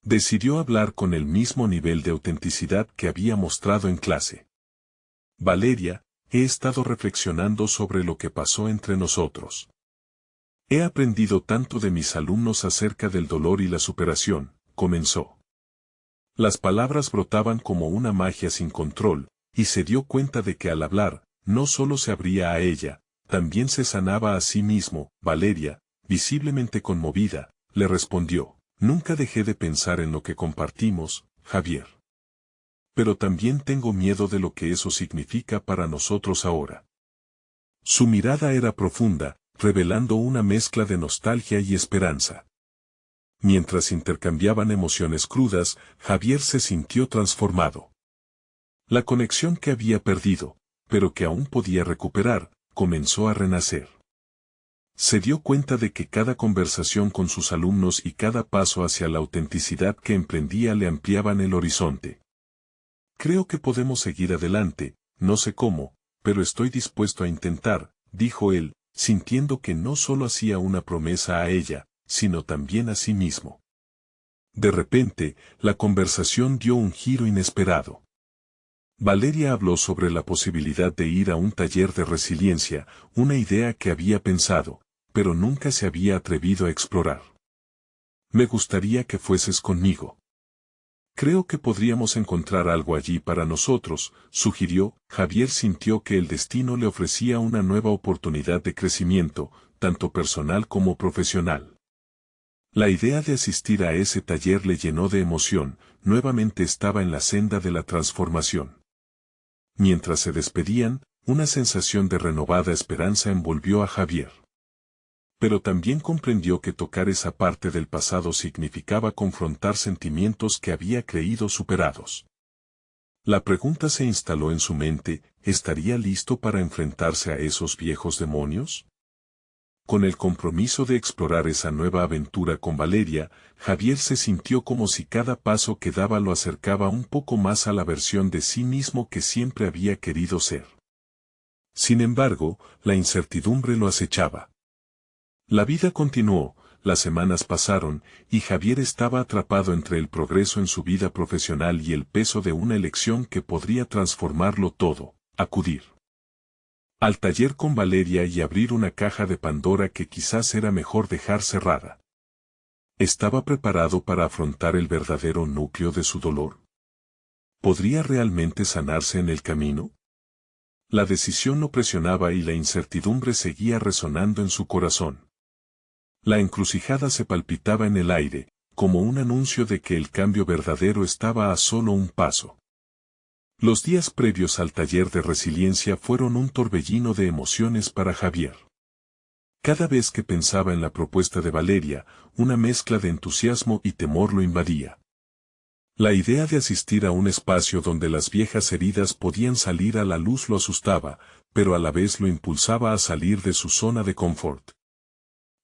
Decidió hablar con el mismo nivel de autenticidad que había mostrado en clase. Valeria, he estado reflexionando sobre lo que pasó entre nosotros. He aprendido tanto de mis alumnos acerca del dolor y la superación, comenzó. Las palabras brotaban como una magia sin control, y se dio cuenta de que al hablar, no solo se abría a ella, también se sanaba a sí mismo. Valeria, visiblemente conmovida, le respondió: nunca dejé de pensar en lo que compartimos, Javier. Pero también tengo miedo de lo que eso significa para nosotros ahora. Su mirada era profunda, revelando una mezcla de nostalgia y esperanza. Mientras intercambiaban emociones crudas, Javier se sintió transformado. La conexión que había perdido, pero que aún podía recuperar, comenzó a renacer. Se dio cuenta de que cada conversación con sus alumnos y cada paso hacia la autenticidad que emprendía le ampliaban el horizonte. Creo que podemos seguir adelante, no sé cómo, pero estoy dispuesto a intentar, dijo él, sintiendo que no solo hacía una promesa a ella, sino también a sí mismo. De repente, la conversación dio un giro inesperado. Valeria habló sobre la posibilidad de ir a un taller de resiliencia, una idea que había pensado, pero nunca se había atrevido a explorar. Me gustaría que fueses conmigo. Creo que podríamos encontrar algo allí para nosotros, sugirió. Javier sintió que el destino le ofrecía una nueva oportunidad de crecimiento, tanto personal como profesional. La idea de asistir a ese taller le llenó de emoción, nuevamente estaba en la senda de la transformación. Mientras se despedían, una sensación de renovada esperanza envolvió a Javier. Pero también comprendió que tocar esa parte del pasado significaba confrontar sentimientos que había creído superados. La pregunta se instaló en su mente, ¿estaría listo para enfrentarse a esos viejos demonios? Con el compromiso de explorar esa nueva aventura con Valeria, Javier se sintió como si cada paso que daba lo acercaba un poco más a la versión de sí mismo que siempre había querido ser. Sin embargo, la incertidumbre lo acechaba. La vida continuó, las semanas pasaron, y Javier estaba atrapado entre el progreso en su vida profesional y el peso de una elección que podría transformarlo todo, acudir al taller con Valeria y abrir una caja de Pandora que quizás era mejor dejar cerrada. ¿Estaba preparado para afrontar el verdadero núcleo de su dolor? ¿Podría realmente sanarse en el camino? La decisión lo presionaba y la incertidumbre seguía resonando en su corazón. La encrucijada se palpitaba en el aire, como un anuncio de que el cambio verdadero estaba a solo un paso. Los días previos al taller de resiliencia fueron un torbellino de emociones para Javier. Cada vez que pensaba en la propuesta de Valeria, una mezcla de entusiasmo y temor lo invadía. La idea de asistir a un espacio donde las viejas heridas podían salir a la luz lo asustaba, pero a la vez lo impulsaba a salir de su zona de confort.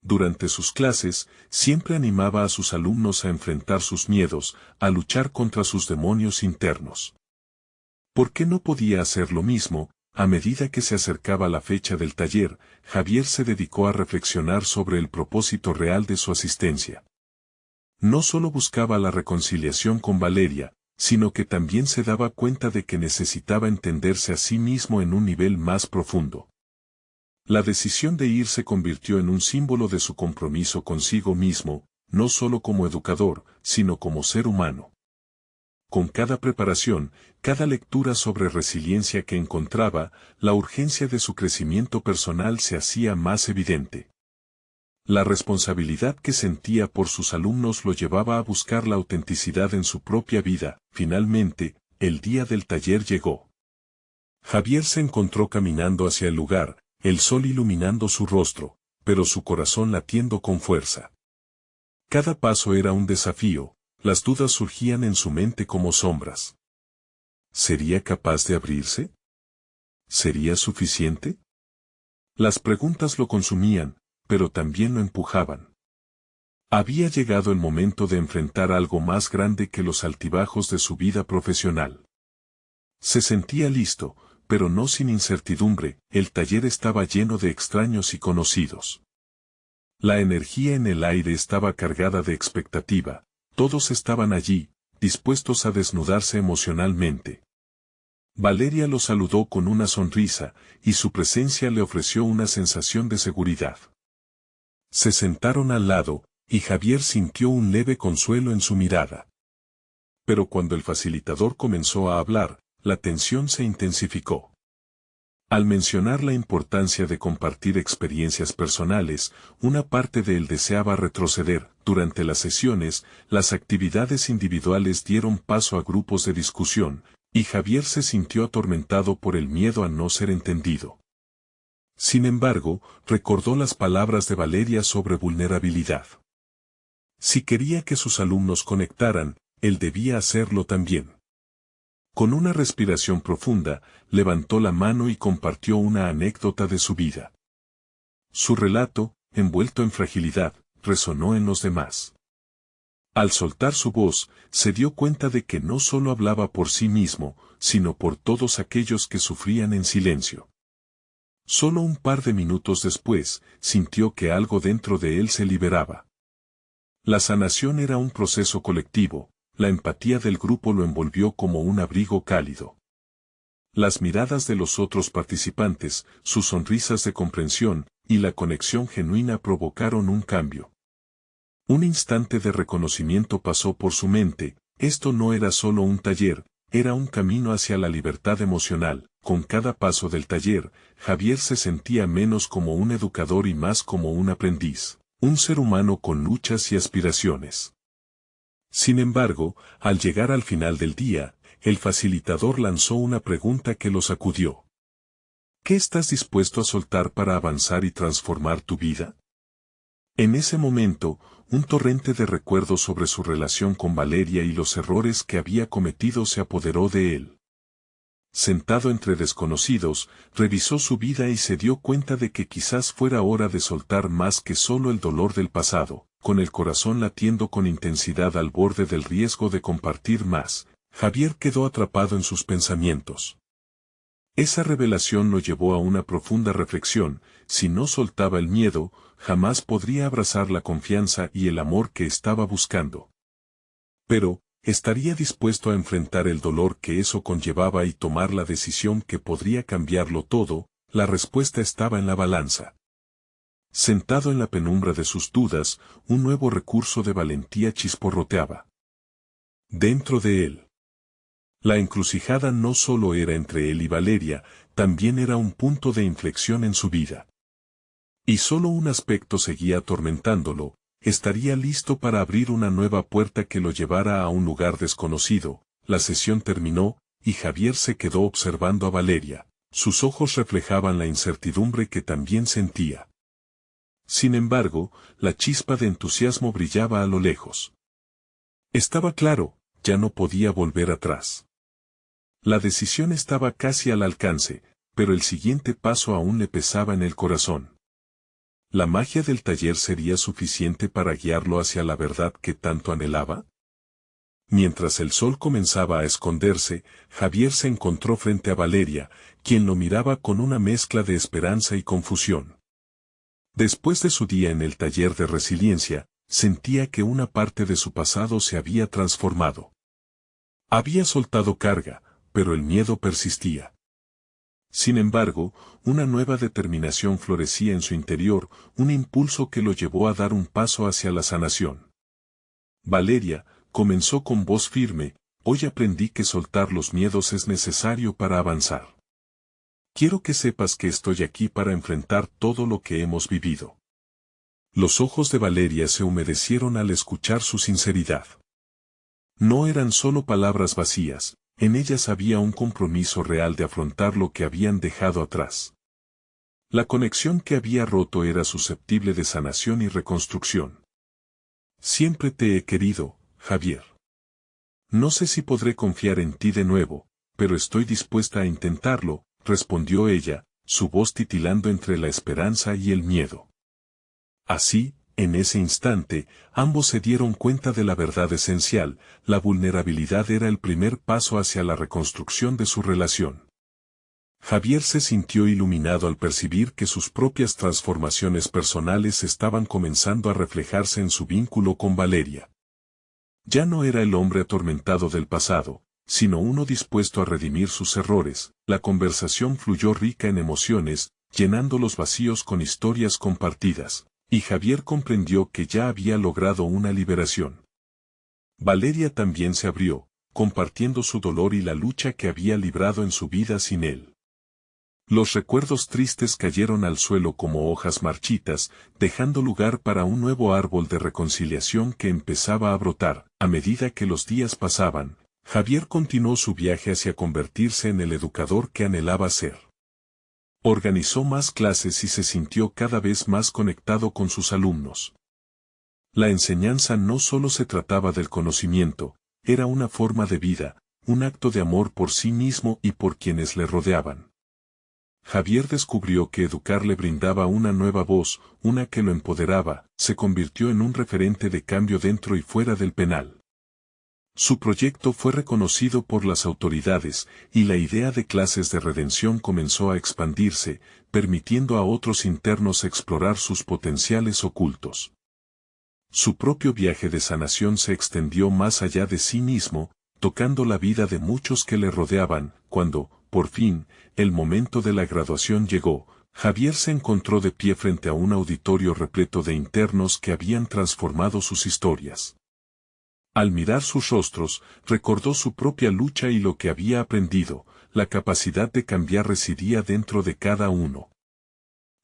Durante sus clases, siempre animaba a sus alumnos a enfrentar sus miedos, a luchar contra sus demonios internos. ¿Por qué no podía hacer lo mismo? A medida que se acercaba la fecha del taller, Javier se dedicó a reflexionar sobre el propósito real de su asistencia. No solo buscaba la reconciliación con Valeria, sino que también se daba cuenta de que necesitaba entenderse a sí mismo en un nivel más profundo. La decisión de ir se convirtió en un símbolo de su compromiso consigo mismo, no solo como educador, sino como ser humano. Con cada preparación, cada lectura sobre resiliencia que encontraba, la urgencia de su crecimiento personal se hacía más evidente. La responsabilidad que sentía por sus alumnos lo llevaba a buscar la autenticidad en su propia vida. Finalmente, el día del taller llegó. Javier se encontró caminando hacia el lugar, el sol iluminando su rostro, pero su corazón latiendo con fuerza. Cada paso era un desafío. Las dudas surgían en su mente como sombras. ¿Sería capaz de abrirse? ¿Sería suficiente? Las preguntas lo consumían, pero también lo empujaban. Había llegado el momento de enfrentar algo más grande que los altibajos de su vida profesional. Se sentía listo, pero no sin incertidumbre. El taller estaba lleno de extraños y conocidos. La energía en el aire estaba cargada de expectativa. Todos estaban allí, dispuestos a desnudarse emocionalmente. Valeria lo saludó con una sonrisa, y su presencia le ofreció una sensación de seguridad. Se sentaron al lado, y Javier sintió un leve consuelo en su mirada. Pero cuando el facilitador comenzó a hablar, la tensión se intensificó. Al mencionar la importancia de compartir experiencias personales, una parte de él deseaba retroceder. Durante las sesiones, las actividades individuales dieron paso a grupos de discusión, y Javier se sintió atormentado por el miedo a no ser entendido. Sin embargo, recordó las palabras de Valeria sobre vulnerabilidad. Si quería que sus alumnos conectaran, él debía hacerlo también. Con una respiración profunda, levantó la mano y compartió una anécdota de su vida. Su relato, envuelto en fragilidad, resonó en los demás. Al soltar su voz, se dio cuenta de que no solo hablaba por sí mismo, sino por todos aquellos que sufrían en silencio. Solo un par de minutos después, sintió que algo dentro de él se liberaba. La sanación era un proceso colectivo. La empatía del grupo lo envolvió como un abrigo cálido. Las miradas de los otros participantes, sus sonrisas de comprensión, y la conexión genuina provocaron un cambio. Un instante de reconocimiento pasó por su mente. Esto no era solo un taller, era un camino hacia la libertad emocional. Con cada paso del taller, Javier se sentía menos como un educador y más como un aprendiz. Un ser humano con luchas y aspiraciones. Sin embargo, al llegar al final del día, el facilitador lanzó una pregunta que lo sacudió. ¿Qué estás dispuesto a soltar para avanzar y transformar tu vida? En ese momento, un torrente de recuerdos sobre su relación con Valeria y los errores que había cometido se apoderó de él. Sentado entre desconocidos, revisó su vida y se dio cuenta de que quizás fuera hora de soltar más que solo el dolor del pasado. Con el corazón latiendo con intensidad al borde del riesgo de compartir más, Javier quedó atrapado en sus pensamientos. Esa revelación lo llevó a una profunda reflexión: si no soltaba el miedo, jamás podría abrazar la confianza y el amor que estaba buscando. Pero, ¿estaría dispuesto a enfrentar el dolor que eso conllevaba y tomar la decisión que podría cambiarlo todo? La respuesta estaba en la balanza. Sentado en la penumbra de sus dudas, un nuevo recurso de valentía chisporroteaba dentro de él. La encrucijada no solo era entre él y Valeria, también era un punto de inflexión en su vida. Y solo un aspecto seguía atormentándolo: estaría listo para abrir una nueva puerta que lo llevara a un lugar desconocido. La sesión terminó, y Javier se quedó observando a Valeria. Sus ojos reflejaban la incertidumbre que también sentía. Sin embargo, la chispa de entusiasmo brillaba a lo lejos. Estaba claro, ya no podía volver atrás. La decisión estaba casi al alcance, pero el siguiente paso aún le pesaba en el corazón. ¿La magia del taller sería suficiente para guiarlo hacia la verdad que tanto anhelaba? Mientras el sol comenzaba a esconderse, Javier se encontró frente a Valeria, quien lo miraba con una mezcla de esperanza y confusión. Después de su día en el taller de resiliencia, sentía que una parte de su pasado se había transformado. Había soltado carga, pero el miedo persistía. Sin embargo, una nueva determinación florecía en su interior, un impulso que lo llevó a dar un paso hacia la sanación. Valeria, comenzó con voz firme: hoy aprendí que soltar los miedos es necesario para avanzar. Quiero que sepas que estoy aquí para enfrentar todo lo que hemos vivido. Los ojos de Valeria se humedecieron al escuchar su sinceridad. No eran solo palabras vacías, en ellas había un compromiso real de afrontar lo que habían dejado atrás. La conexión que había roto era susceptible de sanación y reconstrucción. Siempre te he querido, Javier. No sé si podré confiar en ti de nuevo, pero estoy dispuesta a intentarlo, respondió ella, su voz titilando entre la esperanza y el miedo. Así, en ese instante, ambos se dieron cuenta de la verdad esencial: la vulnerabilidad era el primer paso hacia la reconstrucción de su relación. Javier se sintió iluminado al percibir que sus propias transformaciones personales estaban comenzando a reflejarse en su vínculo con Valeria. Ya no era el hombre atormentado del pasado, sino uno dispuesto a redimir sus errores. La conversación fluyó rica en emociones, llenando los vacíos con historias compartidas, y Javier comprendió que ya había logrado una liberación. Valeria también se abrió, compartiendo su dolor y la lucha que había librado en su vida sin él. Los recuerdos tristes cayeron al suelo como hojas marchitas, dejando lugar para un nuevo árbol de reconciliación que empezaba a brotar. A medida que los días pasaban, Javier continuó su viaje hacia convertirse en el educador que anhelaba ser. Organizó más clases y se sintió cada vez más conectado con sus alumnos. La enseñanza no solo se trataba del conocimiento, era una forma de vida, un acto de amor por sí mismo y por quienes le rodeaban. Javier descubrió que educar le brindaba una nueva voz, una que lo empoderaba. Se convirtió en un referente de cambio dentro y fuera del penal. Su proyecto fue reconocido por las autoridades, y la idea de clases de redención comenzó a expandirse, permitiendo a otros internos explorar sus potenciales ocultos. Su propio viaje de sanación se extendió más allá de sí mismo, tocando la vida de muchos que le rodeaban. Cuando, por fin, el momento de la graduación llegó, Javier se encontró de pie frente a un auditorio repleto de internos que habían transformado sus historias. Al mirar sus rostros, recordó su propia lucha y lo que había aprendido. La capacidad de cambiar residía dentro de cada uno.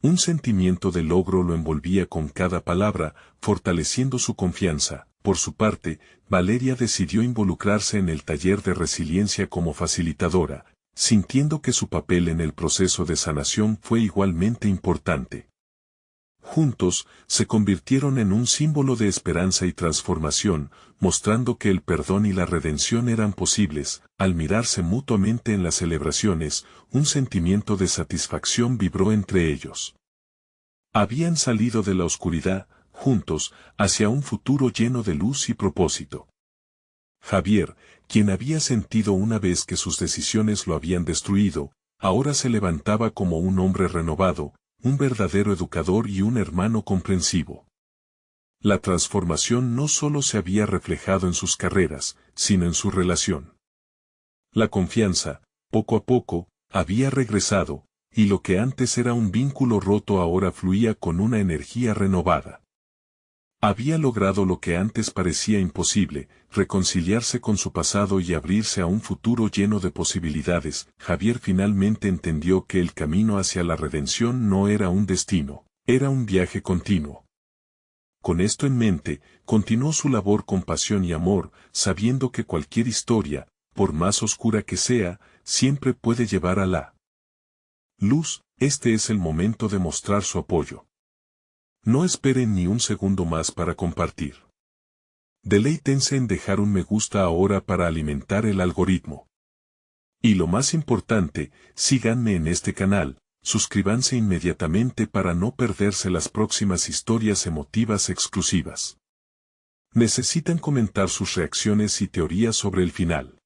Un sentimiento de logro lo envolvía con cada palabra, fortaleciendo su confianza. Por su parte, Valeria decidió involucrarse en el taller de resiliencia como facilitadora, sintiendo que su papel en el proceso de sanación fue igualmente importante. Juntos, se convirtieron en un símbolo de esperanza y transformación, mostrando que el perdón y la redención eran posibles. Al mirarse mutuamente en las celebraciones, un sentimiento de satisfacción vibró entre ellos. Habían salido de la oscuridad, juntos, hacia un futuro lleno de luz y propósito. Javier, quien había sentido una vez que sus decisiones lo habían destruido, ahora se levantaba como un hombre renovado, un verdadero educador y un hermano comprensivo. La transformación no solo se había reflejado en sus carreras, sino en su relación. La confianza, poco a poco, había regresado, y lo que antes era un vínculo roto ahora fluía con una energía renovada. Había logrado lo que antes parecía imposible, reconciliarse con su pasado y abrirse a un futuro lleno de posibilidades. Javier finalmente entendió que el camino hacia la redención no era un destino, era un viaje continuo. Con esto en mente, continuó su labor con pasión y amor, sabiendo que cualquier historia, por más oscura que sea, siempre puede llevar a la luz. Este es el momento de mostrar su apoyo. No esperen ni un segundo más para compartir. Deleítense en dejar un me gusta ahora para alimentar el algoritmo. Y lo más importante, síganme en este canal, suscríbanse inmediatamente para no perderse las próximas historias emotivas exclusivas. Necesitan comentar sus reacciones y teorías sobre el final.